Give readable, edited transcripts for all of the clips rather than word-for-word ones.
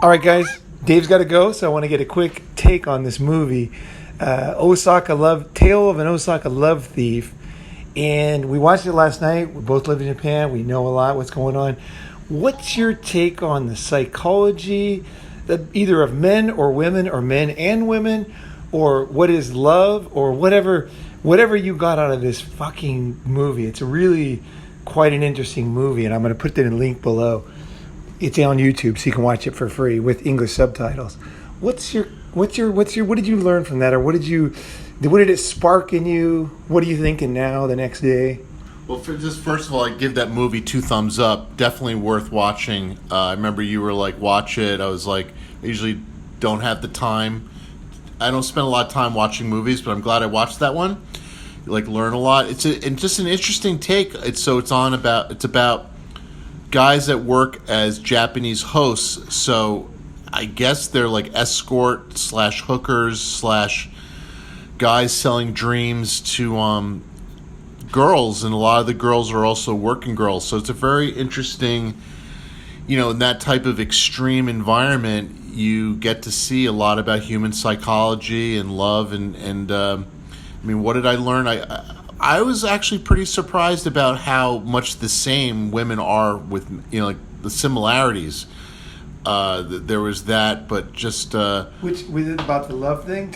All right, guys. Dave's got to go, so I want to get a quick take on this movie, Osaka Love Tale of an Osaka Love Thief. And we watched it last night. We both live in Japan. We know a lot what's going on. What's your take on the psychology, either of men or women, or men and women, or what is love, or whatever you got out of this fucking movie? It's really quite an interesting movie, and I'm going to put the link below. It's on YouTube, so you can watch it for free with English subtitles. What did you learn from that, or what did it spark in you? What are you thinking now, the next day? Well, first of all, I give that movie 2 thumbs up. Definitely worth watching. I remember you were like, watch it. I was like, I usually don't have the time. I don't spend a lot of time watching movies, but I'm glad I watched that one. You learn a lot. It's just an interesting take. It's about guys that work as Japanese hosts. So I guess they're like escort / hookers / guys selling dreams to girls, and a lot of the girls are also working girls. So it's a very interesting, in that type of extreme environment, you get to see a lot about human psychology and love. And what did I learn? I was actually pretty surprised about how much the same women are with, the similarities. There was that, but just... Which, was it about the love thing?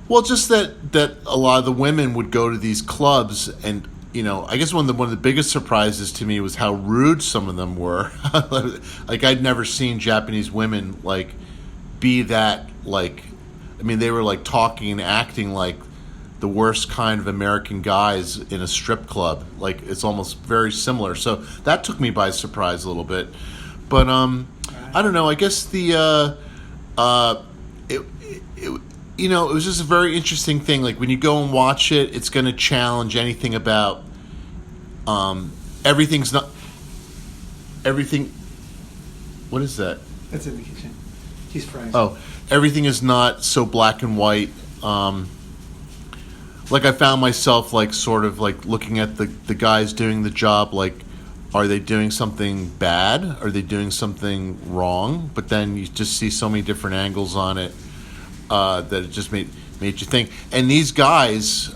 Well, just that a lot of the women would go to these clubs, and I guess one of the biggest surprises to me was how rude some of them were. I'd never seen Japanese women be that they were talking and acting like the worst kind of American guys in a strip club. It's almost very similar. So that took me by surprise a little bit. But I don't know. I guess it was just a very interesting thing. When you go and watch it, it's going to challenge anything about everything's not everything. What is that? That's in the kitchen. He's frying. Oh, everything is not so black and white. I found myself sort of looking at the guys doing the job. Are they doing something bad? Are they doing something wrong? But then you just see so many different angles on it. That it just made you think. And these guys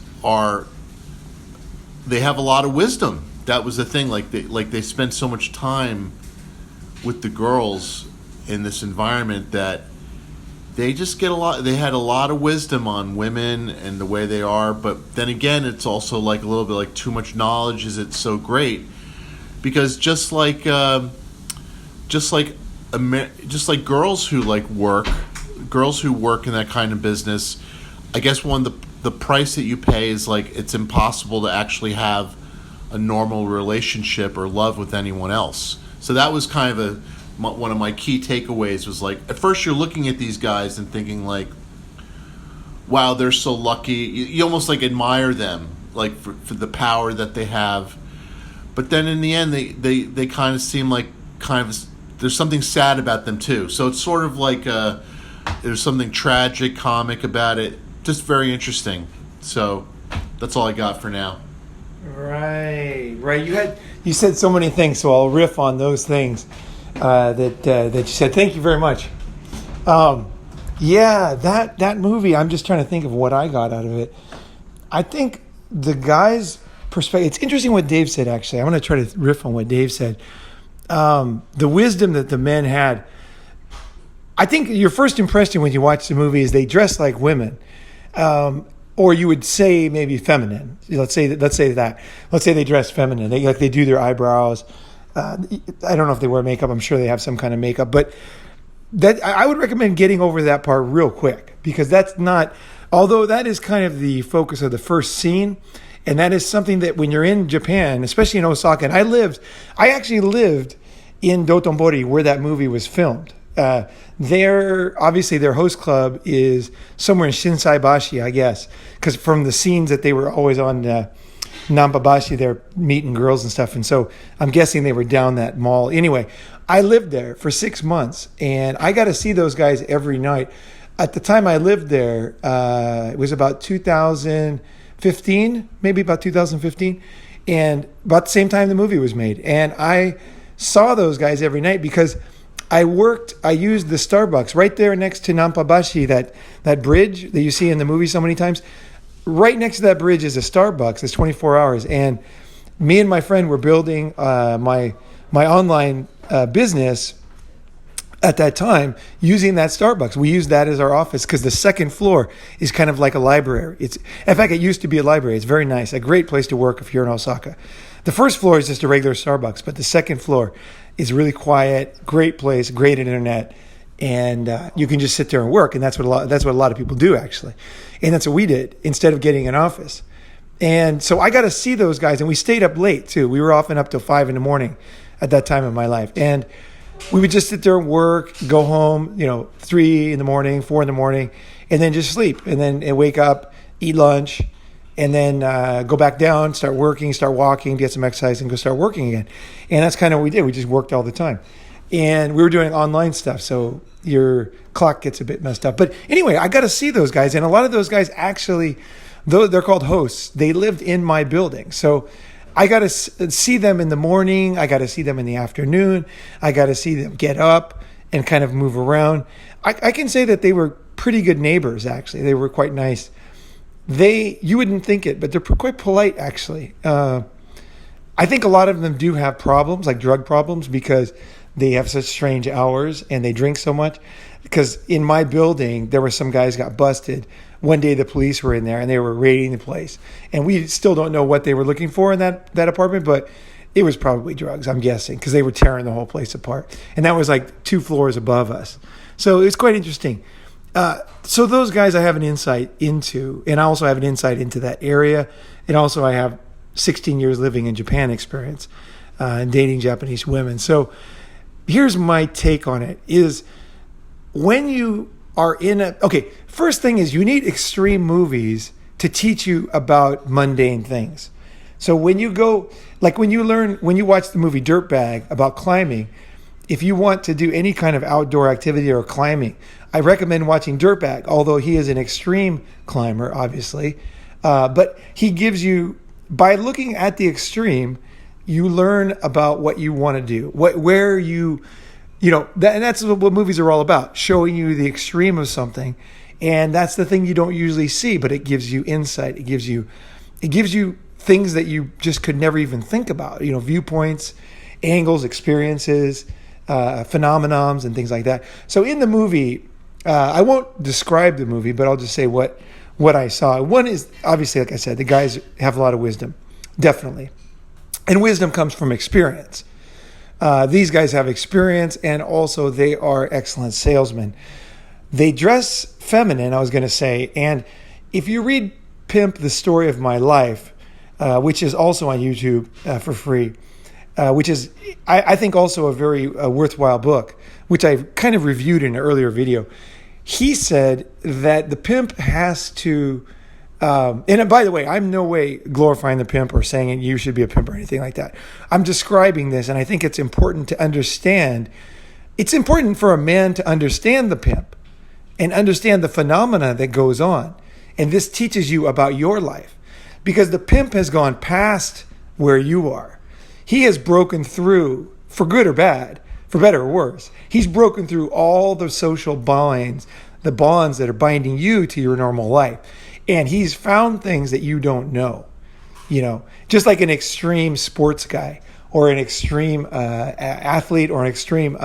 they have a lot of wisdom. That was the thing. They spent so much time with the girls in this environment that they just get they had a lot of wisdom on women and the way they are. But then again, it's also a little bit too much knowledge. Is it so great? Because just like girls who girls who work in that kind of business, I guess the price that you pay is it's impossible to actually have a normal relationship or love with anyone else. So that was kind of one of my key takeaways was at first you're looking at these guys and thinking wow, they're so lucky. You almost admire them for the power that they have. But then in the end they kind of seem there's something sad about them too. So it's sort of there's something tragic, comic about it. Just very interesting. So that's all I got for now. Right. You said so many things, so I'll riff on those things that you said. Thank you very much. That movie. I'm just trying to think of what I got out of it. I think the guy's perspective. It's interesting what Dave said. Actually, I want to try to riff on what Dave said. The wisdom that the men had. I think your first impression when you watch the movie is they dress like women, or you would say maybe feminine. Let's say that. Let's say they dress feminine. They do their eyebrows. I don't know if they wear makeup. I'm sure they have some kind of makeup, but that I would recommend getting over that part real quick, because that's not. Although that is kind of the focus of the first scene, and that is something that when you're in Japan, especially in Osaka, and I actually lived in Dotonbori where that movie was filmed. Their host club is somewhere in Shinsaibashi, I guess, because from the scenes that they were always on Nampabashi, they're meeting girls and stuff, and so I'm guessing they were down that mall. Anyway, I lived there for 6 months, and I got to see those guys every night. At the time I lived there, it was about 2015, maybe about 2015, and about the same time the movie was made, and I saw those guys every night because I used the Starbucks right there next to Nampabashi, that bridge that you see in the movie so many times. Right next to that bridge is a Starbucks. It's 24 hours. And me and my friend were building my online business at that time using that Starbucks. We used that as our office because the second floor is kind of like a library. In fact, it used to be a library. It's very nice, a great place to work if you're in Osaka. The first floor is just a regular Starbucks, but the second floor is really quiet, great place, great internet, and you can just sit there and work. And that's what a lot of people do, actually. And that's what we did instead of getting an office. And so I got to see those guys, and we stayed up late too. We were often up till 5 a.m. at that time in my life, and we would just sit there and work, go home, 3 a.m, 4 a.m, and then just sleep, and then wake up, eat lunch, and then go back down, start working, start walking, get some exercise, and go start working again. And that's kind of what we did. We just worked all the time. And we were doing online stuff, so your clock gets a bit messed up. But anyway, I got to see those guys, and a lot of those guys actually, though they're called hosts, they lived in my building. So I got to see them in the morning. I got to see them in the afternoon. I got to see them get up and kind of move around. I can say that they were pretty good neighbors, actually. They were quite nice. You wouldn't think it, but they're quite polite, actually. I think a lot of them do have problems, like drug problems, because they have such strange hours and they drink so much. Because in my building, there were some guys got busted. One day the police were in there and they were raiding the place. And we still don't know what they were looking for in that apartment, but it was probably drugs, I'm guessing, because they were tearing the whole place apart. And that was like 2 floors above us. So it was quite interesting. So those guys I have an insight into, and I also have an insight into that area. And also I have 16 years living in Japan experience and dating Japanese women. So here's my take on it is when you are first thing is you need extreme movies to teach you about mundane things. So when you go, like when you watch the movie Dirtbag about climbing, if you want to do any kind of outdoor activity or climbing, I recommend watching Dirtbag, although he is an extreme climber, obviously. But he gives you, by looking at the extreme, you learn about what you want to do, and that's what movies are all about, showing you the extreme of something. And that's the thing you don't usually see, but it gives you insight. It gives you things that you just could never even think about, viewpoints, angles, experiences, phenomenons, and things like that. So in the movie, I won't describe the movie, but I'll just say what I saw. One is, obviously, like I said, the guys have a lot of wisdom, definitely. And wisdom comes from experience. These guys have experience, and also they are excellent salesmen. They dress feminine, I was going to say. And if you read Pimp, The Story of My Life, which is also on YouTube for free, which is, I think, also a very worthwhile book, which I kind of reviewed in an earlier video. He said that the pimp has to, and by the way, I'm no way glorifying the pimp or saying you should be a pimp or anything like that. I'm describing this, and I think it's important to understand. It's important for a man to understand the pimp and understand the phenomena that goes on. And this teaches you about your life, because the pimp has gone past where you are. He has broken through, for good or bad, for better or worse. He's broken through all the social bonds, the bonds that are binding you to your normal life. And he's found things that you don't know, just like an extreme sports guy or an extreme athlete or an extreme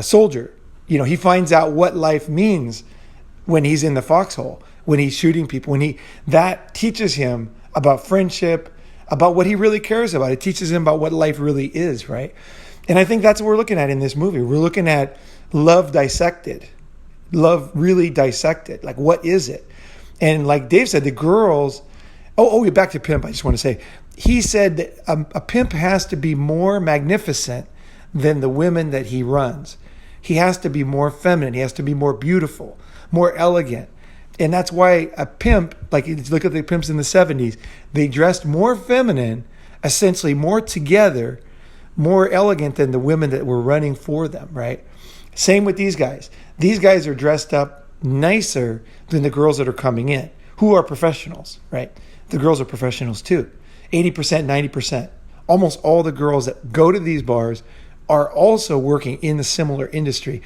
soldier. He finds out what life means when he's in the foxhole, when he's shooting people, that teaches him about friendship, about what he really cares about. It teaches him about what life really is, right? And I think that's what we're looking at in this movie. We're looking at love dissected. Love really dissected. Like, what is it? And like Dave said, the girls... Oh, back to Pimp, I just want to say. He said that a pimp has to be more magnificent than the women that he runs. He has to be more feminine. He has to be more beautiful, more elegant. And that's why a pimp, like you look at the pimps in the 70s, they dressed more feminine, essentially more together, more elegant than the women that were running for them, right? Same with these guys. These guys are dressed up nicer than the girls that are coming in, who are professionals, right? The girls are professionals too. 80%, 90%. Almost all the girls that go to these bars are also working in the similar industry.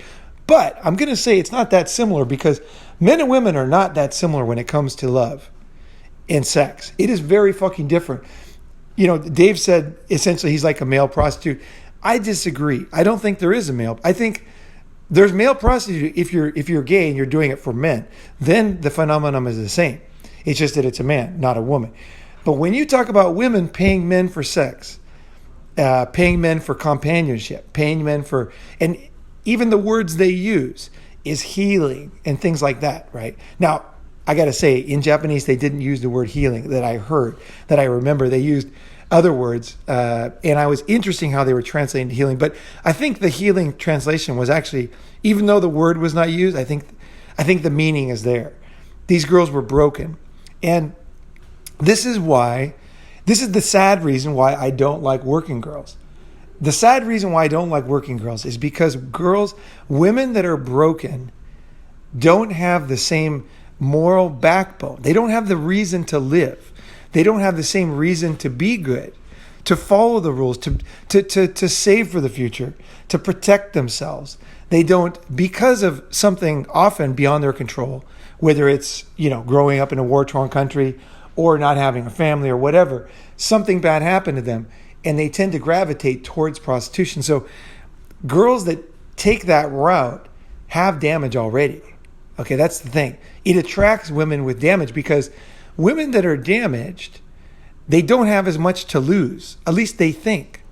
But I'm going to say it's not that similar because men and women are not that similar when it comes to love and sex. It is very fucking different. Dave said essentially he's like a male prostitute. I disagree. I don't think there is a male. I think there's male prostitute if you're gay and you're doing it for men. Then the phenomenon is the same. It's just that it's a man, not a woman. But when you talk about women paying men for sex, paying men for companionship, paying men for, and even the words they use is healing and things like that, right? Now, I got to say, in Japanese, they didn't use the word healing that I heard, that I remember. They used other words, and I was interesting how they were translating to healing. But I think the healing translation was actually, even though the word was not used, I think the meaning is there. These girls were broken. And this is the sad reason why I don't like working girls. The sad reason why I don't like working girls is because women that are broken don't have the same moral backbone. They don't have the reason to live. They don't have the same reason to be good, to follow the rules, to save for the future, to protect themselves. They don't, because of something often beyond their control, whether it's, growing up in a war-torn country or not having a family or whatever, something bad happened to them, and they tend to gravitate towards prostitution. So girls that take that route have damage already. Okay, that's the thing. It attracts women with damage because women that are damaged, they don't have as much to lose, at least they think,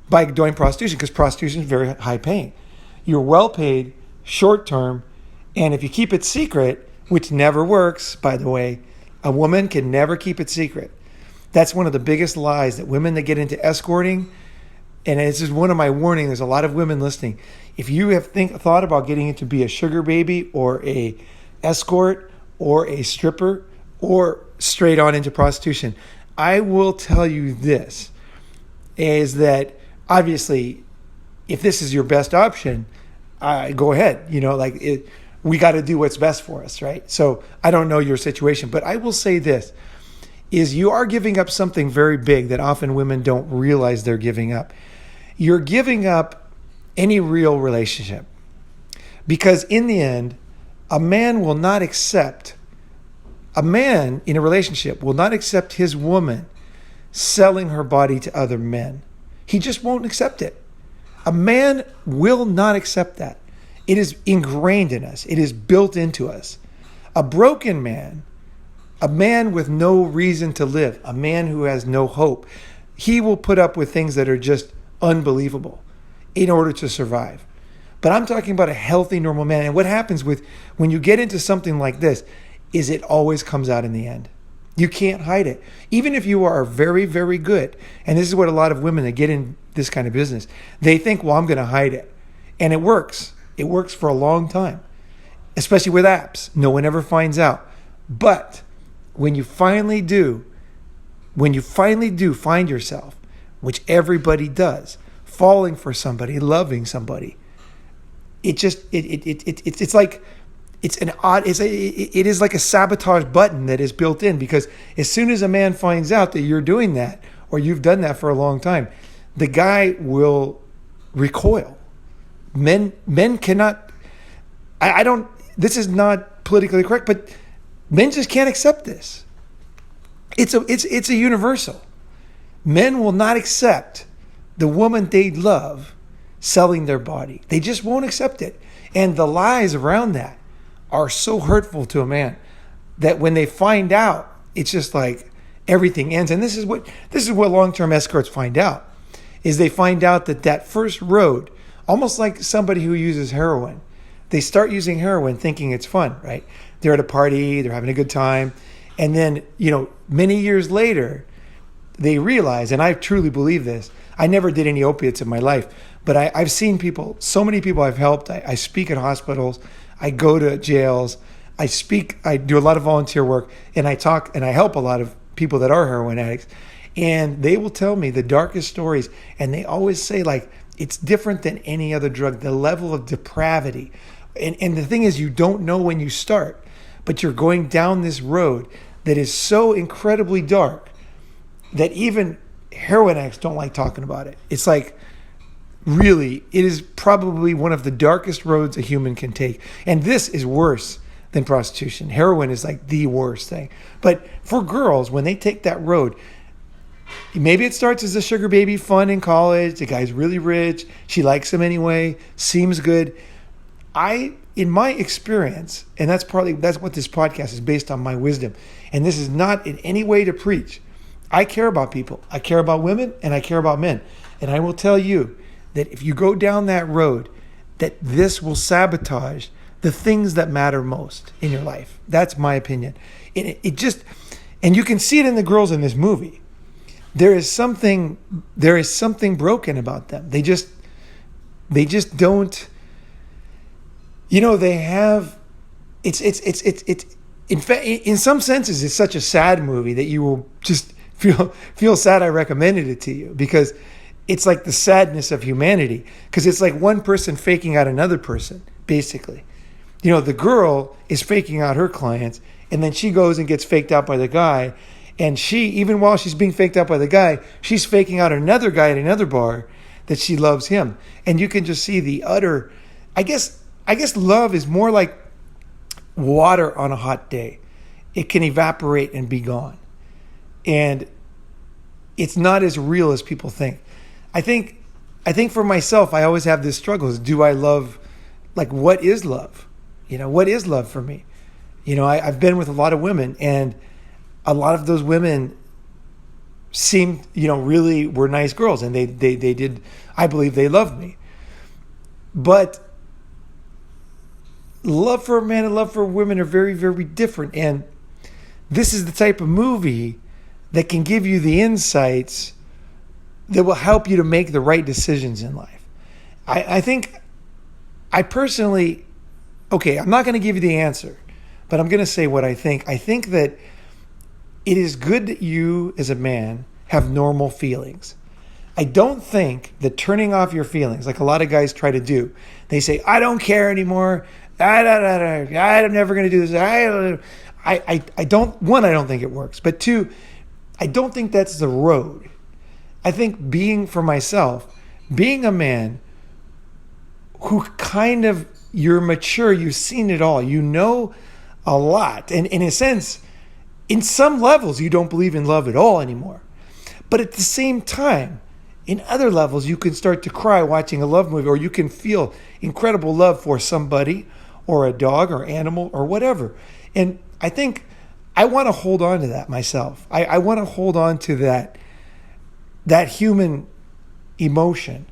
by doing prostitution, because prostitution is very high paying. You're well paid, short term, and if you keep it secret, which never works, by the way, a woman can never keep it secret. That's one of the biggest lies that women that get into escorting, and this is one of my warnings, there's a lot of women listening. If you have thought about getting into be a sugar baby or a escort or a stripper or straight on into prostitution, I will tell you this, is that obviously if this is your best option, go ahead. We got to do what's best for us, right? So I don't know your situation, but I will say this, is you are giving up something very big that often women don't realize they're giving up. You're giving up any real relationship. Because in the end, a man in a relationship will not accept his woman selling her body to other men. He just won't accept it. A man will not accept that. It is ingrained in us. It is built into us. A broken man, a man with no reason to live, a man who has no hope, he will put up with things that are just unbelievable in order to survive. But I'm talking about a healthy, normal man. And what happens when you get into something like this is it always comes out in the end. You can't hide it. Even if you are very, very good, and this is what a lot of women that get in this kind of business, they think, well, I'm going to hide it. And it works. It works for a long time, especially with apps. No one ever finds out. But when you finally do find yourself, which everybody does, falling for somebody, loving somebody, it is like a sabotage button that is built in, because as soon as a man finds out that you're doing that or you've done that for a long time, the guy will recoil. Men cannot, I don't, this is not politically correct, but men just can't accept this. It's a universal. Men will not accept the woman they love selling their body. They just won't accept it. And the lies around that are so hurtful to a man that when they find out, it's just like everything ends. And this is what long-term escorts find out, is they find out that first road, almost like somebody who uses heroin, they start using heroin thinking it's fun, right? They're at a party, they're having a good time. And then, many years later, they realize, and I truly believe this, I never did any opiates in my life, but I've seen people, so many people I've helped. I speak at hospitals, I go to jails, I do a lot of volunteer work, and I talk and I help a lot of people that are heroin addicts. And they will tell me the darkest stories, and they always say, like, it's different than any other drug, the level of depravity. And the thing is, you don't know when you start, but you're going down this road that is so incredibly dark that even heroin addicts don't like talking about it. It's like really, it is probably one of the darkest roads a human can take. And this is worse than prostitution. Heroin is like the worst thing. But for girls, when they take that road, maybe it starts as a sugar baby fun in college. The guy's really rich. She likes him anyway. Seems good. In my experience, and that's what this podcast is based on, my wisdom. And this is not in any way to preach. I care about people. I care about women and I care about men. And I will tell you that if you go down that road, that this will sabotage the things that matter most in your life. That's my opinion. And you can see it in the girls in this movie. There is something broken about them. They just don't, they have, it's in fact, in some senses, it's such a sad movie that you will just feel sad I recommended it to you, because it's like the sadness of humanity, because it's like one person faking out another person, basically. The girl is faking out her clients, and then she goes and gets faked out by the guy, and she, even while she's being faked out by the guy, she's faking out another guy at another bar that she loves him. And you can just see the utter, I guess love is more like water on a hot day. It can evaporate and be gone. And it's not as real as people think. I think for myself, I always have this struggle. Do I love, like, what is love? What is love for me? I've been with a lot of women, and a lot of those women seemed, really were nice girls, and they did, I believe they loved me. But love for a man and love for women are very, very different. And this is the type of movie that can give you the insights that will help you to make the right decisions in life. I personally, I'm not going to give you the answer, but I'm going to say what I think. I think that it is good that you, as a man, have normal feelings. I don't think that turning off your feelings, like a lot of guys try to do, they say, I don't care anymore. I'm never going to do this. I don't think it works. But two, I don't think that's the road. I think being a man who kind of, you're mature, you've seen it all, you know a lot. And in a sense, in some levels, you don't believe in love at all anymore. But at the same time, in other levels, you can start to cry watching a love movie, or you can feel incredible love for somebody or a dog or animal or whatever. And I think I want to hold on to that myself. I want to hold on to that human emotion.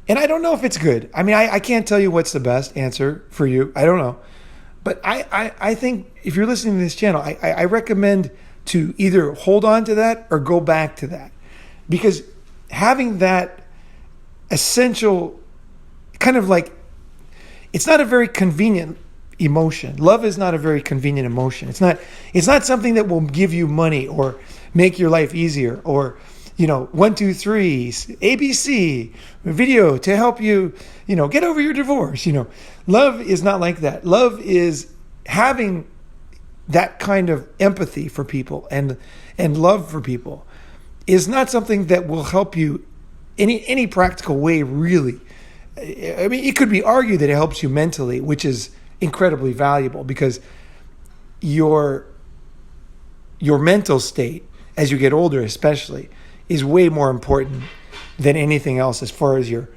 And I don't know if it's good. I mean, I can't tell you what's the best answer for you. I don't know. But I think if you're listening to this channel, I recommend to either hold on to that or go back to that. Because having that essential kind of like, it's not a very convenient emotion. Love is not a very convenient emotion. It's not something that will give you money or make your life easier, or 1, 2, 3 ABC video to help you get over your divorce. Love is not like that. Love is having that kind of empathy for people and love for people is not something that will help you any practical way, really. I mean, it could be argued that it helps you mentally, which is incredibly valuable, because your mental state as you get older especially is way more important than anything else, as far as your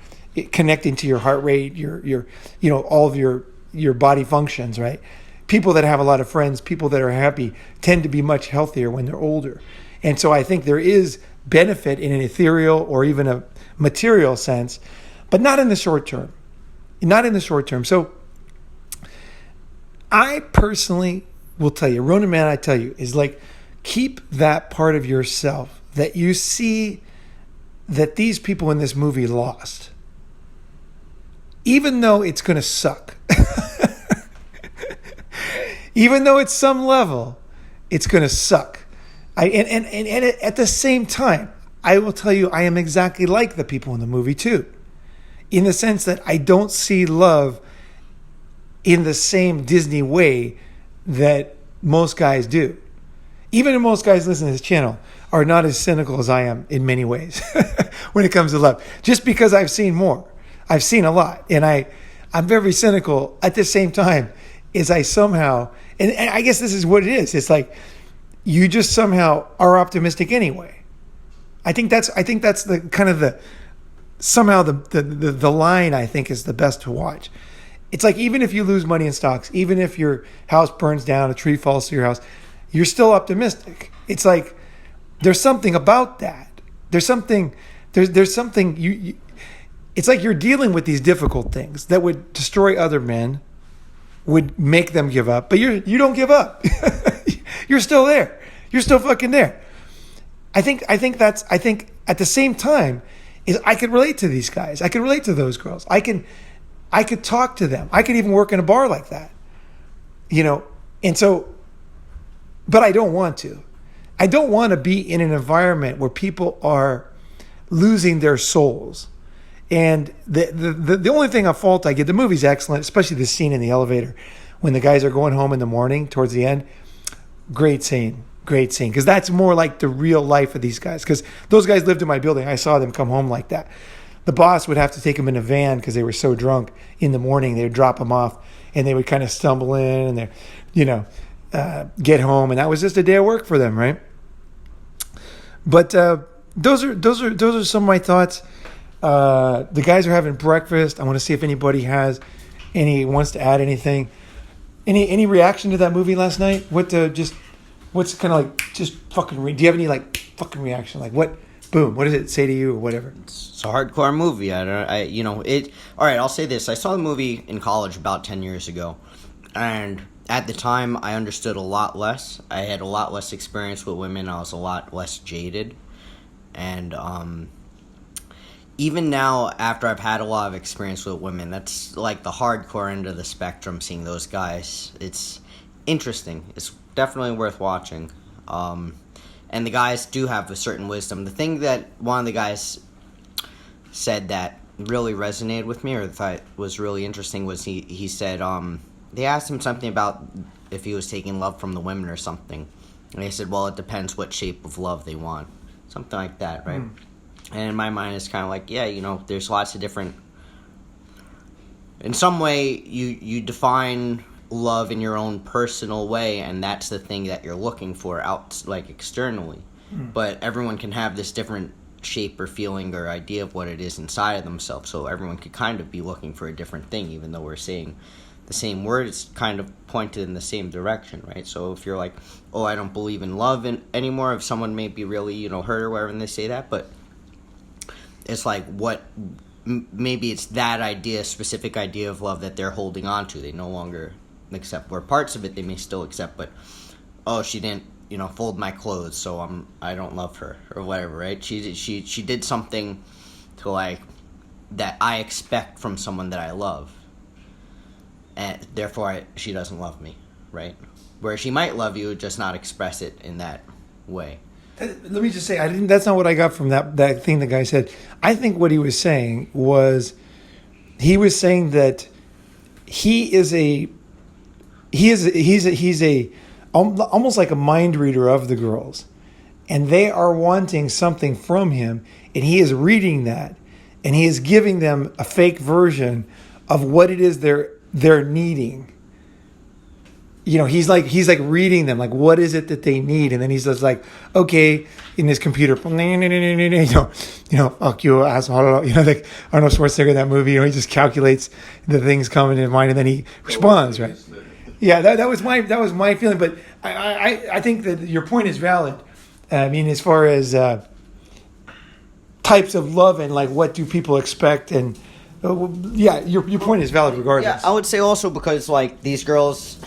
connecting to your heart rate, your all of your body functions, right? People that have a lot of friends, people that are happy, tend to be much healthier when they're older. And so I think there is benefit in an ethereal or even a material sense, but not in the short term. Not in the short term. So I personally will tell you, Ronin Man, I tell you, is like, keep that part of yourself that you see that these people in this movie lost. Even though it's going to suck. Even though at some level it's going to suck. And at the same time, I will tell you, I am exactly like the people in the movie too. In the sense that I don't see love in the same Disney way that most guys do. Even if most guys listen to this channel, are not as cynical as I am in many ways when it comes to love. Just because I've seen more. I've seen a lot. And I'm very cynical at the same time as I somehow, and I guess this is what it is. It's like you just somehow are optimistic anyway. I think that's the kind of somehow the line I think is the best to watch. It's like even if you lose money in stocks, even if your house burns down, a tree falls to your house, you're still optimistic. It's like there's something about that. There's something you it's like you're dealing with these difficult things that would destroy other men, would make them give up, but you don't give up. You're still there. You're still fucking there. I think at the same time is I could relate to these guys. I could relate to those girls. I could talk to them. I could even work in a bar like that. And so, but I don't want to. I don't want to be in an environment where people are losing their souls. And the only thing I fault I give, the movie's excellent, especially the scene in the elevator when the guys are going home in the morning towards the end. Great scene. Because that's more like the real life of these guys. Because those guys lived in my building. I saw them come home like that. The boss would have to take them in a van because they were so drunk in the morning. They would drop them off and they would kind of stumble in and they're, get home. And that was just a day of work for them, right? But those are some of my thoughts. The guys are having breakfast. I want to see if anybody wants to add anything. Any reaction to that movie last night? What's kind of like just fucking? Do you have any like fucking reaction? Like what? Boom! What does it say to you or whatever? It's a hardcore movie. All right, I'll say this. I saw the movie in college about 10 years ago, and at the time I understood a lot less. I had a lot less experience with women. I was a lot less jaded, and even now, after I've had a lot of experience with women, that's like the hardcore end of the spectrum, seeing those guys. It's interesting. It's definitely worth watching. And the guys do have a certain wisdom. The thing that one of the guys said that really resonated with me or thought was really interesting was he said, they asked him something about if he was taking love from the women or something. And he said, well, it depends what shape of love they want. Something like that, right? And in my mind, it's kind of like, yeah, there's lots of different... In some way, you define love in your own personal way, and that's the thing that you're looking for out, like, externally. But everyone can have this different shape or feeling or idea of what it is inside of themselves, so everyone could kind of be looking for a different thing, even though we're saying the same word. It's kind of pointed in the same direction, right? So if you're like, oh, I don't believe in love anymore, if someone may be really, hurt or whatever, and they say that, but it's like maybe it's that idea, specific idea of love that they're holding on to. They no longer accept, where parts of it they may still accept, but oh, she didn't fold my clothes, so I don't love her or whatever, right? She did something to like that I expect from someone that I love, and therefore she doesn't love me, right? Where she might love you, just not express it in that way. Let me just say, that's not what I got from that thing the guy said. I think what he was saying was, that he's almost like a mind reader of the girls, and they are wanting something from him, and he is reading that, and he is giving them a fake version of what it is they're needing. He's like reading them, like what is it that they need, and then he's just like, okay, in his computer, fuck you, asshole, like Arnold Schwarzenegger in that movie, he just calculates the things coming in mind, and then he responds, right? Yeah, that was my feeling, but I think that your point is valid. I mean, as far as types of love and like what do people expect, and your point is valid regardless. Yeah, I would say also because like these girls,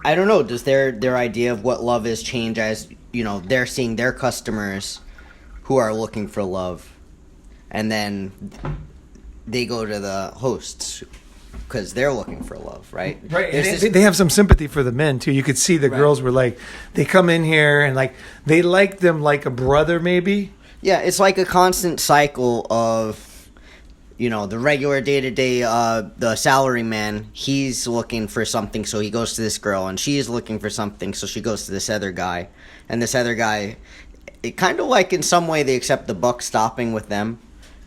I don't know, does their idea of what love is change as, they're seeing their customers who are looking for love, and then they go to the hosts because they're looking for love, right? Right. They have some sympathy for the men, too. You could see the girls were like, they come in here and like, they like them like a brother, maybe. Yeah, it's like a constant cycle of... the regular day-to-day, the salary man, he's looking for something, so he goes to this girl, and she's looking for something, so she goes to this other guy, and this other guy it kind of like in some way they accept the buck stopping with them,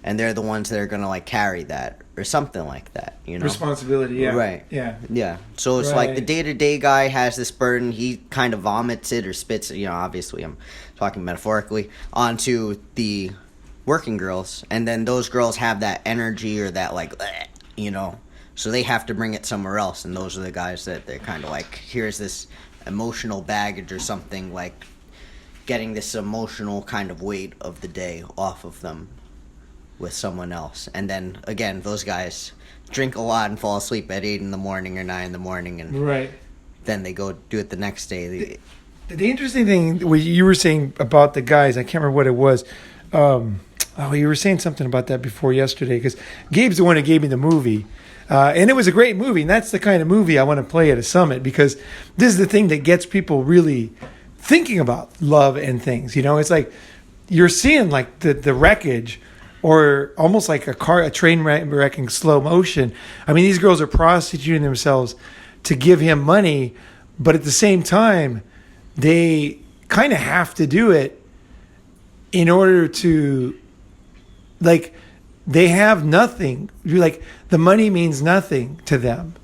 and they're the ones that are gonna like carry that or something like that, you know. Responsibility, yeah. Right. Yeah. Yeah. So it's like the day-to-day guy has this burden. He kind of vomits it or spits it, you know, obviously I'm talking metaphorically, onto the working girls. And then those girls have that energy or that like, you know, so they have to bring it somewhere else. And those are the guys that they're kind of like, here's this emotional baggage or something, like getting this emotional kind of weight of the day off of them with someone else. And then again, those guys drink a lot and fall asleep at 8 a.m. or 9 a.m. and Right. then they go do it the next day. The interesting thing what you were saying about the guys, I can't remember what it was. You were saying something about that before yesterday, because Gabe's the one who gave me the movie. And it was a great movie, and that's the kind of movie I want to play at a summit, because this is the thing that gets people really thinking about love and things. You know, it's like you're seeing like the wreckage, or almost like a train wreck in slow motion. I mean, these girls are prostituting themselves to give him money, but at the same time, they kind of have to do it in order to, like, they have nothing. Like, the money means nothing to them.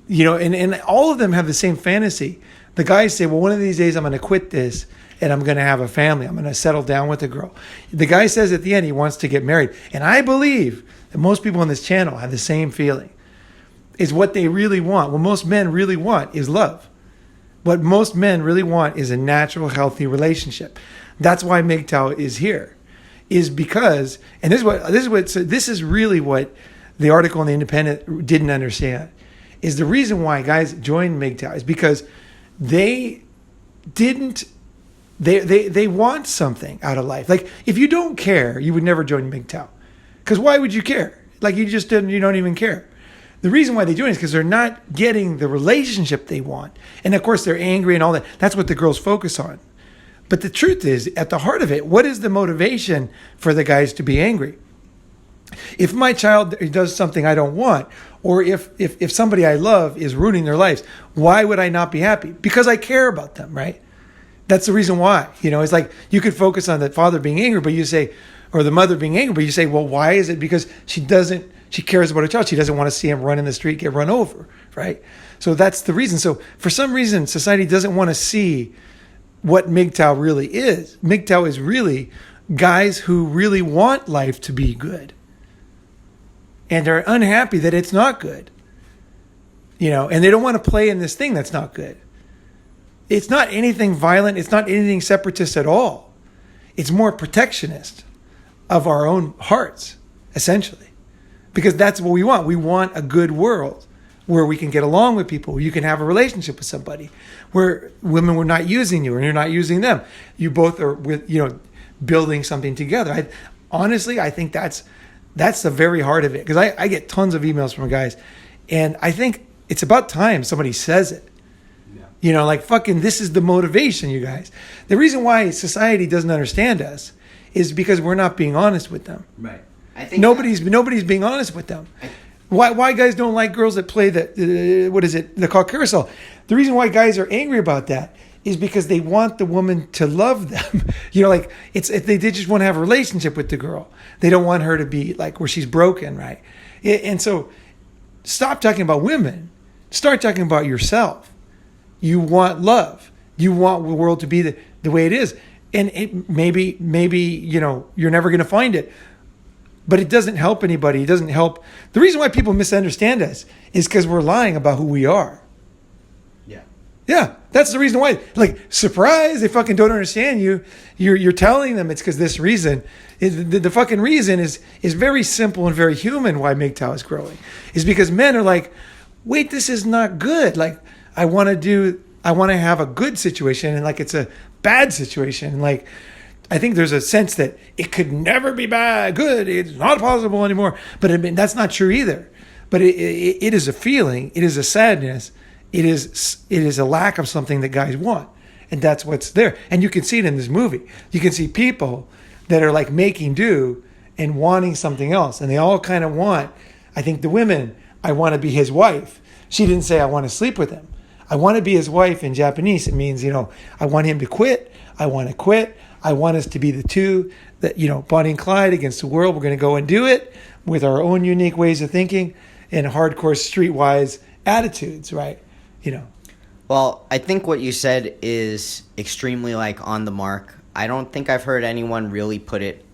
You know, and all of them have the same fantasy. The guys say, well, one of these days I'm going to quit this and I'm going to have a family. I'm going to settle down with a girl. The guy says at the end he wants to get married. And I believe that most people on this channel have the same feeling. Is what they really want. What most men really want is love. What most men really want is a natural, healthy relationship. That's why MGTOW is here. Is because, and this is really what the article in the Independent didn't understand, is the reason why guys join MGTOW is because they want something out of life. Like, if you don't care, you would never join MGTOW. Because why would you care? Like, you don't even care. The reason why they join is because they're not getting the relationship they want. And of course, they're angry and all that. That's what the girls focus on. But the truth is, at the heart of it, what is the motivation for the guys to be angry? If my child does something I don't want, or if somebody I love is ruining their lives, why would I not be happy? Because I care about them, right? That's the reason why. You know, it's like you could focus on the father being angry, but you say, or the mother being angry, but you say, well, why is it? Because she cares about her child. She doesn't want to see him run in the street, get run over, right? So that's the reason. So for some reason, society doesn't want to see what MGTOW really is. MGTOW is really guys who really want life to be good. And they're unhappy that it's not good. You know, and they don't want to play in this thing that's not good. It's not anything violent. It's not anything separatist at all. It's more protectionist of our own hearts, essentially. Because that's what we want. We want a good world where we can get along with people, where you can have a relationship with somebody, where women were not using you and you're not using them. You both are building something together. Honestly, I think that's the very heart of it. Because I get tons of emails from guys, and I think it's about time somebody says it. Yeah. You know, like, fucking, this is the motivation, you guys. The reason why society doesn't understand us is because we're not being honest with them. Right. I think nobody's being honest with them. Why guys don't like girls that play the call carousel? The reason why guys are angry about that is because they want the woman to love them. You know, like, they just want to have a relationship with the girl. They don't want her to be like where she's broken, right? And so stop talking about women. Start talking about yourself. You want love. You want the world to be the way it is. And maybe you're never going to find it. But it doesn't help anybody. It doesn't help. The reason why people misunderstand us is because we're lying about who we are. Yeah. Yeah, that's the reason why. Like, surprise, they fucking don't understand you. You're telling them it's because this reason. The fucking reason is very simple and very human why MGTOW is growing. Is because men are like, wait, this is not good. Like, I want to have a good situation, and like it's a bad situation. And like, I think there's a sense that it could never be good. It's not possible anymore. But I mean, that's not true either. But it is a feeling. It is a sadness. It is a lack of something that guys want. And that's what's there. And you can see it in this movie. You can see people that are like making do and wanting something else. And they all kind of want, I think the women, I want to be his wife. She didn't say I want to sleep with him. I want to be his wife in Japanese. It means, I want him to quit. I want to quit. I want us to be the two that, Bonnie and Clyde against the world. We're going to go and do it with our own unique ways of thinking and hardcore streetwise attitudes, right? Well, I think what you said is extremely on the mark. I don't think I've heard anyone really put it.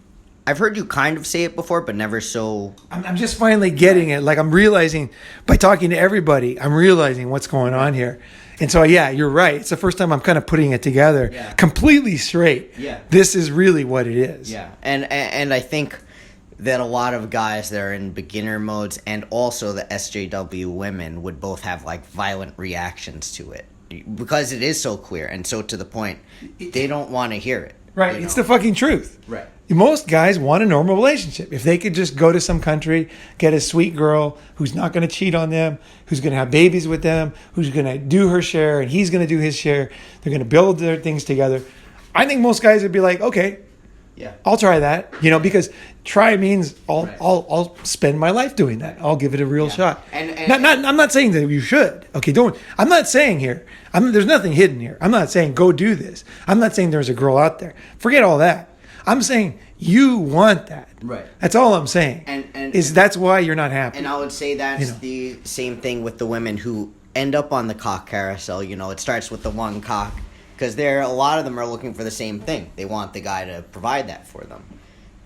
I've heard you kind of say it before, but never so. I'm just finally getting it. I'm realizing by talking to everybody, I'm realizing what's going on here. And so, yeah, you're right. It's the first time I'm kind of putting it together completely straight. Yeah. This is really what it is. Yeah. And I think that a lot of guys that are in beginner modes and also the SJW women would both have violent reactions to it because it is so clear and so to the point. They don't want to hear it. Right. It's the fucking truth. Right. Most guys want a normal relationship. If they could just go to some country, get a sweet girl who's not going to cheat on them, who's going to have babies with them, who's going to do her share and he's going to do his share, they're going to build their things together. I think most guys would be like, okay, yeah, I'll try that. Because try means I'll spend my life doing that. I'll give it a real shot. And I'm not saying that you should. Okay, don't. I'm not saying here. There's nothing hidden here. I'm not saying go do this. I'm not saying there's a girl out there. Forget all that. I'm saying you want that. Right. That's all I'm saying. And that's why you're not happy. And I would say that's the same thing with the women who end up on the cock carousel. It starts with the one cock because a lot of them are looking for the same thing. They want the guy to provide that for them.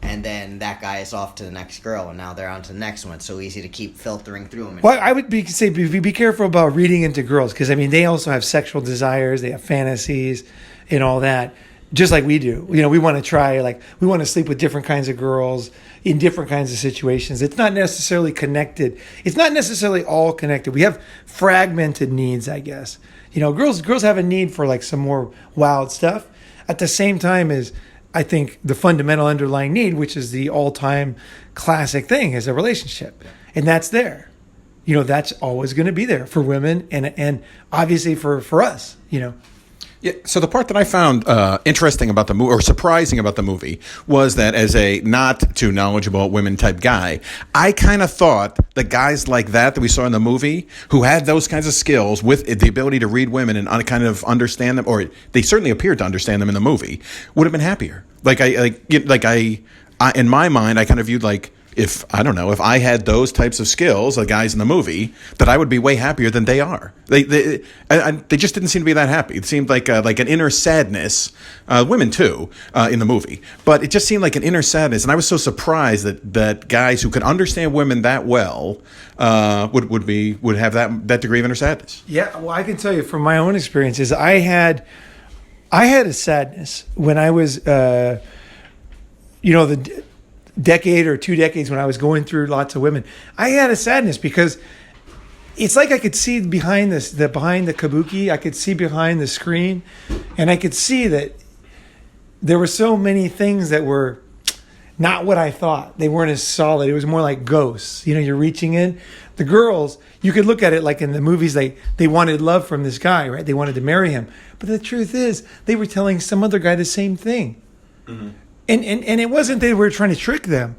And then that guy is off to the next girl, and now they're on to the next one. It's so easy to keep filtering through them. Well, I would say be careful about reading into girls because, they also have sexual desires. They have fantasies and all that. Just like we do. We want to try, we want to sleep with different kinds of girls in different kinds of situations. It's not necessarily connected. It's not necessarily all connected. We have fragmented needs, I guess. Girls have a need for some more wild stuff at the same time as I think the fundamental underlying need, which is the all-time classic thing, is a relationship. And that's there. That's always going to be there for women and obviously for us, Yeah, so the part that I found interesting about the movie, or surprising about the movie, was that as a not too knowledgeable women type guy, I kind of thought the guys like that we saw in the movie, who had those kinds of skills with the ability to read women and kind of understand them, or they certainly appeared to understand them in the movie, would have been happier. In my mind, I kind of viewed if I had those types of skills, the guys in the movie, that I would be way happier than they are. They just didn't seem to be that happy. It seemed like an inner sadness, women too, in the movie. But it just seemed like an inner sadness, and I was so surprised that guys who could understand women that well would have that degree of inner sadness. Yeah, well, I can tell you from my own experiences, I had a sadness when I was, the decade or 2 decades when I was going through lots of women. I had a sadness because it's like I could see behind behind the kabuki. I could see behind the screen, and I could see that there were so many things that were not what I thought. They weren't as solid. It was more like ghosts. You're reaching in. The girls, you could look at it like in the movies, they wanted love from this guy, right? They wanted to marry him. But the truth is, they were telling some other guy the same thing. Mm-hmm. And it wasn't that we were trying to trick them.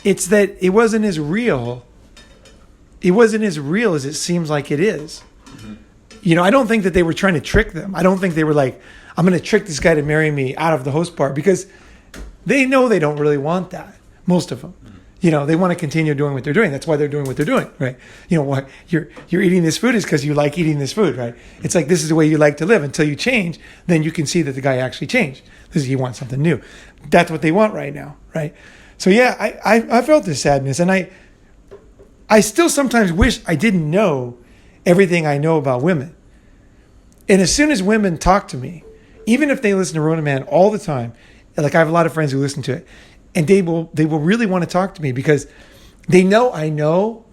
It's that it wasn't as real. It wasn't as real as it seems like it is. Mm-hmm. I don't think that they were trying to trick them. I don't think they were like, I'm going to trick this guy to marry me out of the host part, because they know they don't really want that. Most of them. Mm-hmm. They want to continue doing what they're doing. That's why they're doing what they're doing, right? What you're eating this food is because you like eating this food, right? It's like this is the way you like to live. Until you change, then you can see that the guy actually changed. Because he wants something new. That's what they want right now, right? So yeah, I felt this sadness, and I still sometimes wish I didn't know everything I know about women. And as soon as women talk to me, even if they listen to Ronin Man all the time, I have a lot of friends who listen to it, and they will really want to talk to me because they know I know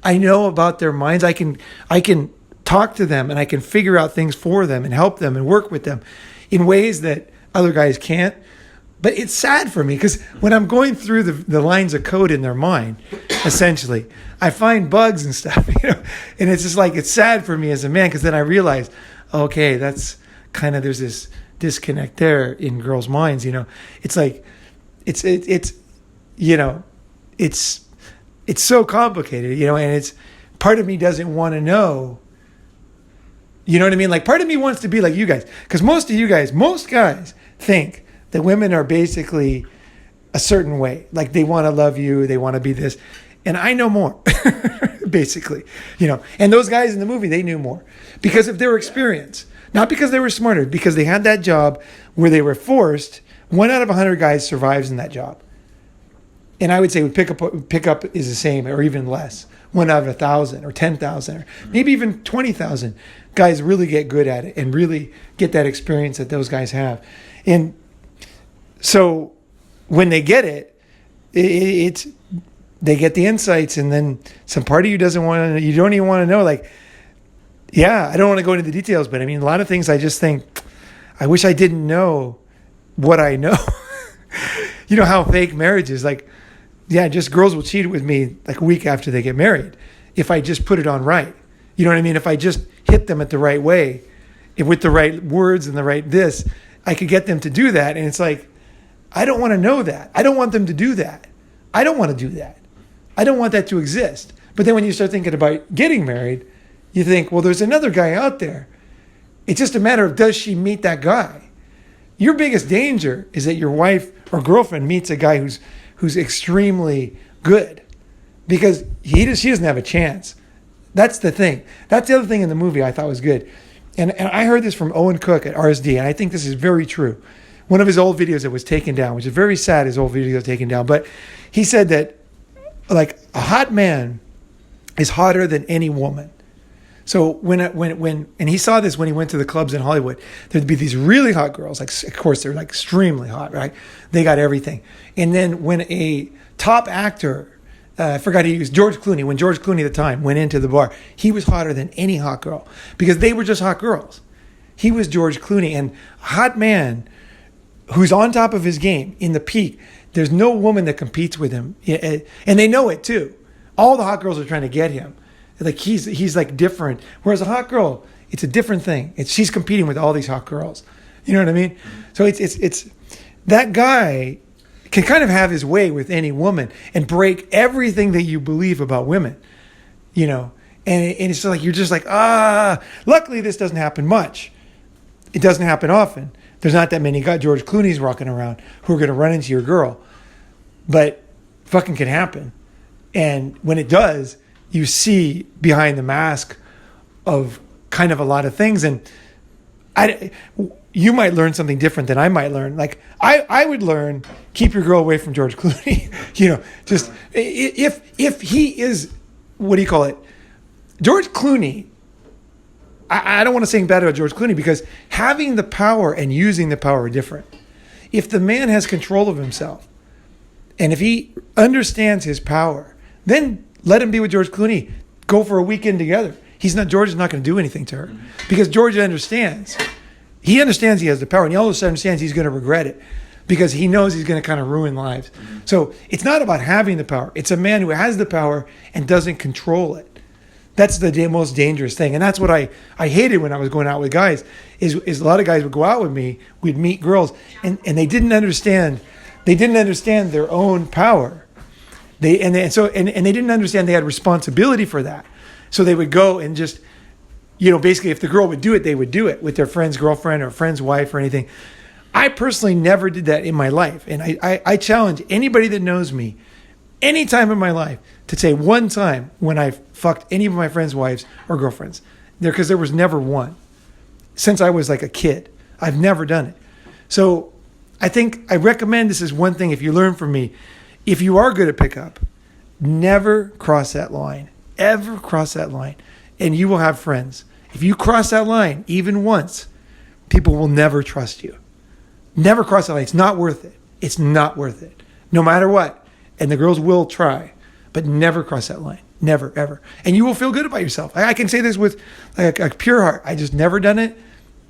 about their minds. I can talk to them, and I can figure out things for them and help them and work with them in ways that other guys can't. But it's sad for me because when I'm going through the lines of code in their mind, essentially, I find bugs and stuff, and it's just it's sad for me as a man because then I realize, okay, that's kind of, there's this disconnect there in girls' minds, It's like, it's so complicated, and it's, part of me doesn't want to know. You know what I mean? Part of me wants to be like you guys. Because most guys, think that women are basically a certain way. Like they want to love you, they want to be this. And I know more, basically, And those guys in the movie, they knew more because of their experience, not because they were smarter, because they had that job where they were forced. 1 out of 100 guys survives in that job. And I would say pickup is the same or even less. 1 out of 1,000 or 10,000 or maybe even 20,000 guys really get good at it and really get that experience that those guys have. And so when they get it, they get the insights, and then some part of you doesn't want to, you don't even want to know. Like, yeah, I don't want to go into the details, but I mean, a lot of things I just think, I wish I didn't know what I know. You know how fake marriage is. Like, yeah, just girls will cheat with me like a week after they get married if I just put it on right. You know what I mean? If I just hit them at the right way, with the right words and the right this, I could get them to do that. And it's like, I don't want to know that. I don't want them to do that. I don't want to do that. I don't want that to exist. But then when you start thinking about getting married, you think, well, there's another guy out there. It's just a matter of, does she meet that guy? Your biggest danger is that your wife or girlfriend meets a guy who's extremely good, because she doesn't have a chance. That's the thing. That's the other thing in the movie I thought was good. And I heard this from Owen Cook at RSD, and I think this is very true. One of his old videos that was taken down, which is very sad, his old video was taken down. But he said that, like, a hot man is hotter than any woman. So when and he saw this when he went to the clubs in Hollywood, there'd be these really hot girls. Like, of course, they're like extremely hot, right? They got everything. And then when a top actor, I forgot he used George Clooney. When George Clooney at the time went into the bar, he was hotter than any hot girl because they were just hot girls. He was George Clooney, and a hot man who's on top of his game in the peak. There's no woman that competes with him, and they know it too. All the hot girls are trying to get him. Like he's like different. Whereas a hot girl, it's a different thing. She's competing with all these hot girls. You know what I mean? So it's that guy can kind of have his way with any woman and break everything that you believe about women. And it's like you're just like, luckily this doesn't happen much. It doesn't happen often. There's not that many George Clooney's walking around who are going to run into your girl. But fucking can happen. And when it does, you see behind the mask of kind of a lot of things. And you might learn something different than I might learn. Like I would learn, keep your girl away from George Clooney. Just if he is, what do you call it? George Clooney, I don't want to say bad about George Clooney, because having the power and using the power are different. If the man has control of himself, and if he understands his power, then let him be with George Clooney. Go for a weekend together. George is not going to do anything to her, because George understands. He understands he has the power, and he also understands he's going to regret it, because he knows he's going to kind of ruin lives. So it's not about having the power. It's a man who has the power and doesn't control it. That's the most dangerous thing. And that's what I hated when I was going out with guys, is a lot of guys would go out with me, we'd meet girls, and they didn't understand their own power. They didn't understand they had responsibility for that. So they would go and just, basically if the girl would do it, they would do it with their friend's girlfriend or friend's wife or anything. I personally never did that in my life. And I challenge anybody that knows me, any time in my life, to say one time when I fucked any of my friends' wives or girlfriends. Because there was never one. Since I was like a kid, I've never done it. So I think I recommend, this is one thing, if you learn from me, if you are good at pickup, never cross that line. Ever cross that line. And you will have friends. If you cross that line, even once, people will never trust you. Never cross that line. It's not worth it. It's not worth it. No matter what. And the girls will try. But never cross that line. Never, ever. And you will feel good about yourself. I can say this with like a pure heart. I just never done it.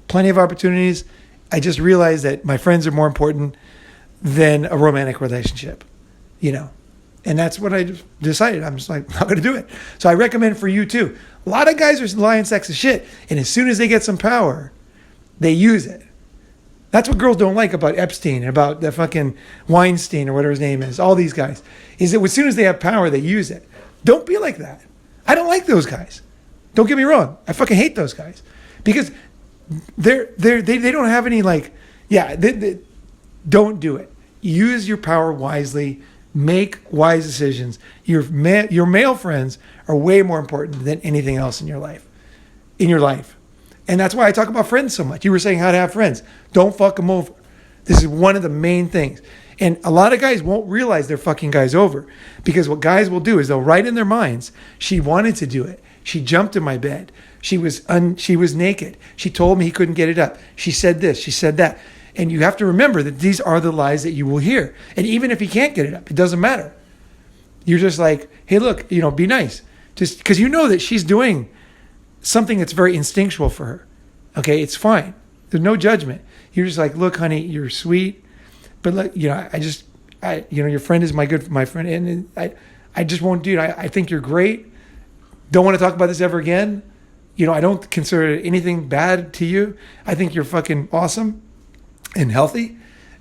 Plenty of opportunities. I just realized that my friends are more important than a romantic relationship. And that's what I just decided. I'm just like, I'm not going to do it. So I recommend for you too. A lot of guys are lying sacks of shit. And as soon as they get some power, they use it. That's what girls don't like about Epstein, about the fucking Weinstein or whatever his name is. All these guys. Is that as soon as they have power, they use it. Don't be like that. I don't like those guys. Don't get me wrong. I fucking hate those guys. Because they don't have any like Yeah, don't do it. Use your power wisely. Make wise decisions. Your male friends are way more important than anything else in your life. And that's why I talk about friends so much. You were saying how to have friends. Don't fuck them over. This is one of the main things. And a lot of guys won't realize they're fucking guys over, because what guys will do is they'll write in their minds, she wanted to do it. She jumped in my bed. She was naked. She told me he couldn't get it up. She said this. She said that. And you have to remember that these are the lies that you will hear. And even if he can't get it up, it doesn't matter. You're just like, hey, look, be nice. Just because you know that she's doing something that's very instinctual for her. Okay, it's fine. There's no judgment. You're just like, look, honey, you're sweet. But look, your friend is my friend. And I just won't do it. I think you're great. Don't want to talk about this ever again. I don't consider anything bad to you. I think you're fucking awesome and healthy,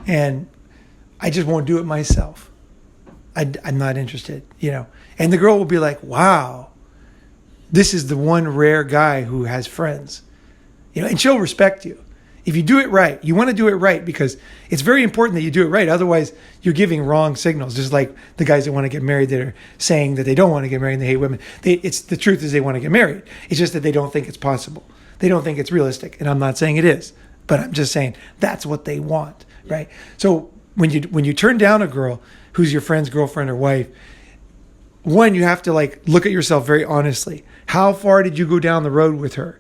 and I just won't do it myself. I'm not interested, And the girl will be like, wow, this is the one rare guy who has friends, and she'll respect you. If you do it right, you want to do it right, because it's very important that you do it right. Otherwise, you're giving wrong signals. Just like the guys that want to get married that are saying that they don't want to get married and they hate women. The truth is they want to get married. It's just that they don't think it's possible. They don't think it's realistic. And I'm not saying it is, but I'm just saying that's what they want, right? So when you turn down a girl who's your friend's girlfriend or wife, one, you have to look at yourself very honestly. How far did you go down the road with her?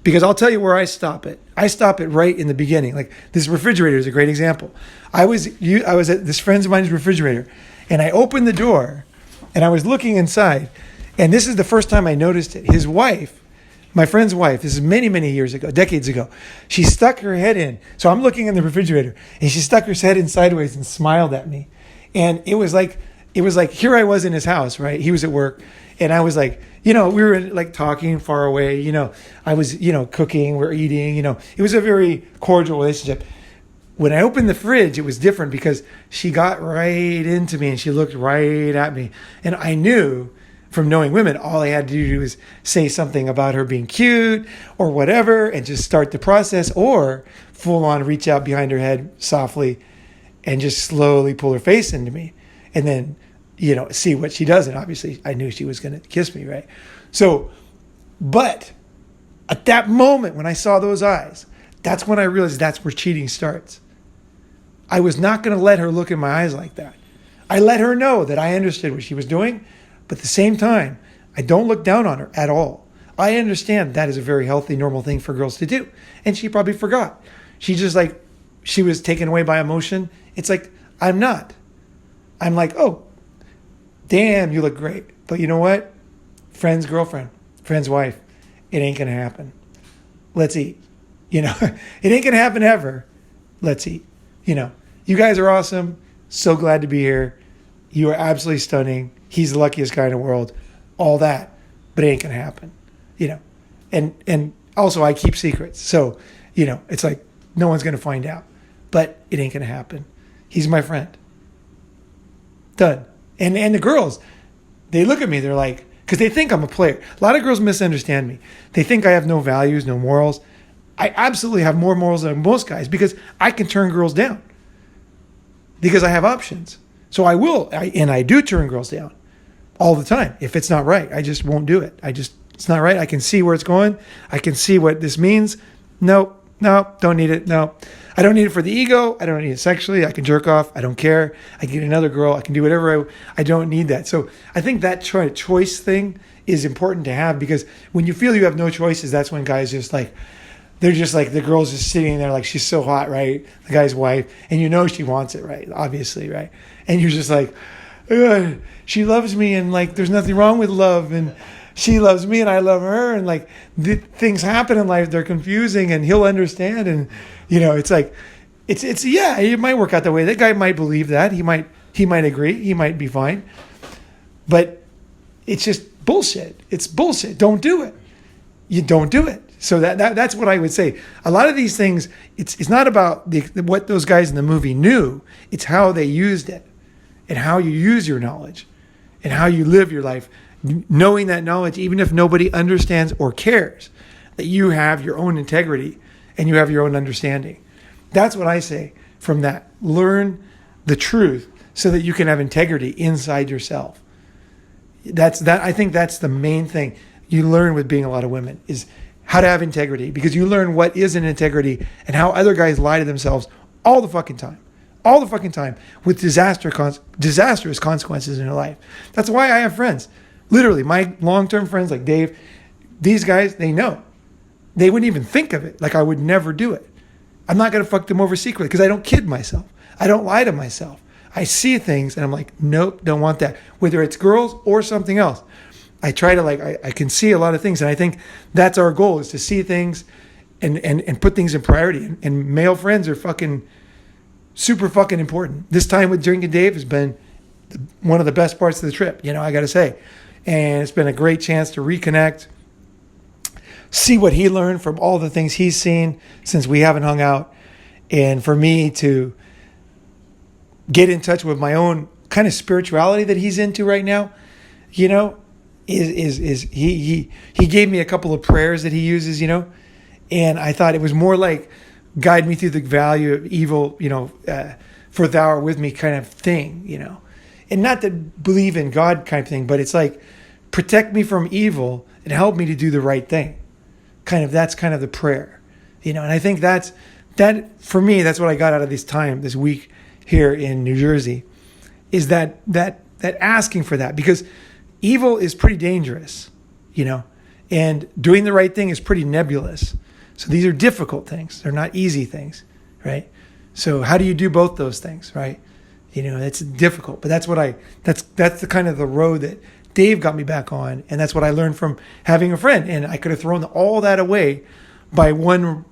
Because I'll tell you where I stop it. I stop it right in the beginning. Like, this refrigerator is a great example. I was at this friend's of mine's refrigerator, and I opened the door, and I was looking inside, and this is the first time I noticed it. His wife, my friend's wife, this is many, many years ago, decades ago, she stuck her head in. So I'm looking in the refrigerator, and she stuck her head in sideways and smiled at me. And it was like here I was in his house, right? He was at work, and I was like, we were talking far away, I was, cooking, we're eating, it was a very cordial relationship. When I opened the fridge, it was different, because she got right into me and she looked right at me. And I knew from knowing women, all I had to do was say something about her being cute or whatever and just start the process, or full on reach out behind her head softly and just slowly pull her face into me. And then, see what she does. And obviously I knew she was going to kiss me, right? So, but at that moment when I saw those eyes, that's when I realized that's where cheating starts. I was not going to let her look in my eyes like that. I let her know that I understood what she was doing, but at the same time, I don't look down on her at all. I understand that is a very healthy, normal thing for girls to do. And she probably forgot. She was taken away by emotion. It's like, I'm not. I'm like, oh, damn, you look great. But you know what? Friend's girlfriend, friend's wife, it ain't going to happen. Let's eat. It ain't going to happen ever. Let's eat. You guys are awesome. So glad to be here. You are absolutely stunning. He's the luckiest guy in the world. All that. But it ain't going to happen. And also I keep secrets. So, it's like no one's going to find out. But it ain't going to happen. He's my friend. Done. And the girls, they look at me, they're like, because they think I'm a player. A lot of girls misunderstand me. They think I have no values, no morals. I absolutely have more morals than most guys, because I can turn girls down. Because I have options. So I will, and I do turn girls down all the time. If it's not right, I just won't do it. It's not right. I can see where it's going. I can see what this means. No, don't need it. No, I don't need it for the ego. I don't need it sexually. I can jerk off. I don't care. I can get another girl. I can do whatever. I don't need that. So I think that choice thing is important to have, because when you feel you have no choices, that's when guys they're just like, the girl's just sitting there like she's so hot, right? The guy's wife. And she wants it, right? Obviously, right? And you're just like, ugh, she loves me, and there's nothing wrong with love, and she loves me and I love her, and things happen in life, they're confusing, and he'll understand. And it's like, it's yeah, it might work out that way. That guy might believe that. He might agree. He might be fine. But it's just bullshit. It's bullshit. Don't do it. You don't do it. So that's what I would say. A lot of these things, it's not about what those guys in the movie knew. It's how they used it, and how you use your knowledge, and how you live your life, knowing that knowledge, even if nobody understands or cares, that you have your own integrity and you have your own understanding. That's what I say from that. Learn the truth so that you can have integrity inside yourself. I think that's the main thing you learn with being a lot of women is how to have integrity, because you learn what is an integrity and how other guys lie to themselves all the fucking time. All the fucking time with disastrous consequences in their life. That's why I have friends. Literally, my long-term friends like Dave, these guys, they know. They wouldn't even think of it. Like I would never do it. I'm not going to fuck them over secretly because I don't kid myself. I don't lie to myself. I see things and I'm like, nope, don't want that. Whether it's girls or something else. I try to I can see a lot of things. And I think that's our goal is to see things and put things in priority. And male friends are super fucking important. This time with Drinking Dave has been one of the best parts of the trip, I got to say. And it's been a great chance to reconnect, see what he learned from all the things he's seen since we haven't hung out. And for me to get in touch with my own kind of spirituality that he's into right now, is he gave me a couple of prayers that he uses, and I thought it was more like guide me through the value of evil, for thou art with me kind of thing, and not to believe in God kind of thing, but it's like protect me from evil and help me to do the right thing. That's kind of the prayer, and I think that for me, that's what I got out of this week here in New Jersey, is that asking for that, because evil is pretty dangerous, and doing the right thing is pretty nebulous. So these are difficult things. They're not easy things, right? So how do you do both those things, right? It's difficult, but that's the kind of the road that Dave got me back on, and that's what I learned from having a friend. And I could have thrown all that away by one,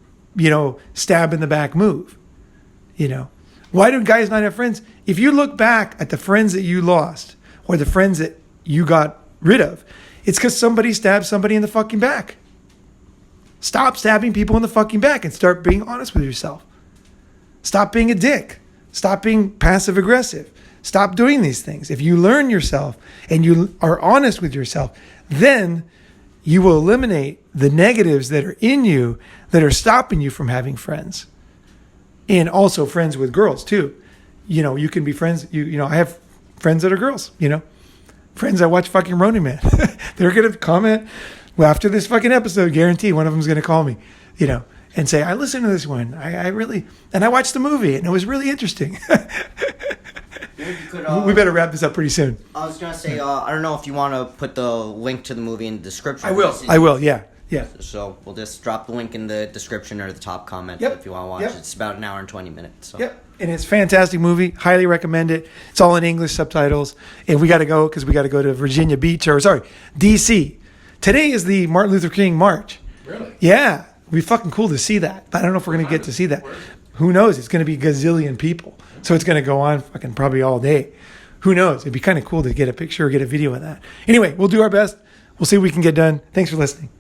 stab in the back move, Why do guys not have friends? If you look back at the friends that you lost or the friends that you got rid of, it's because somebody stabbed somebody in the fucking back. Stop stabbing people in the fucking back and start being honest with yourself. Stop being a dick. Stop being passive aggressive. Stop doing these things. If you learn yourself and you are honest with yourself, then you will eliminate the negatives that are in you that are stopping you from having friends. And also friends with girls too. You can be friends. I have friends that are girls, friends that watch fucking Ronin, man. They're going to comment after this fucking episode, guarantee one of them is going to call me, and say, I listened to this one. I really, and I watched the movie and it was really interesting. We better wrap this up pretty soon. I was going to say, I don't know if you want to put the link to the movie in the description. I will. Yeah. So we'll just drop the link in the description or the top comment if you want to watch it. It's about an hour and 20 minutes. So. Yep. And it's a fantastic movie. Highly recommend it. It's all in English subtitles. And we got to go because we got to go to Virginia Beach, D.C. Today is the Martin Luther King March. Really? Yeah. It'd be fucking cool to see that. But I don't know if we're going to get to see that. Who knows? It's going to be a gazillion people. So it's going to go on fucking probably all day. Who knows? It'd be kind of cool to get a picture or get a video of that. Anyway, we'll do our best. We'll see what we can get done. Thanks for listening.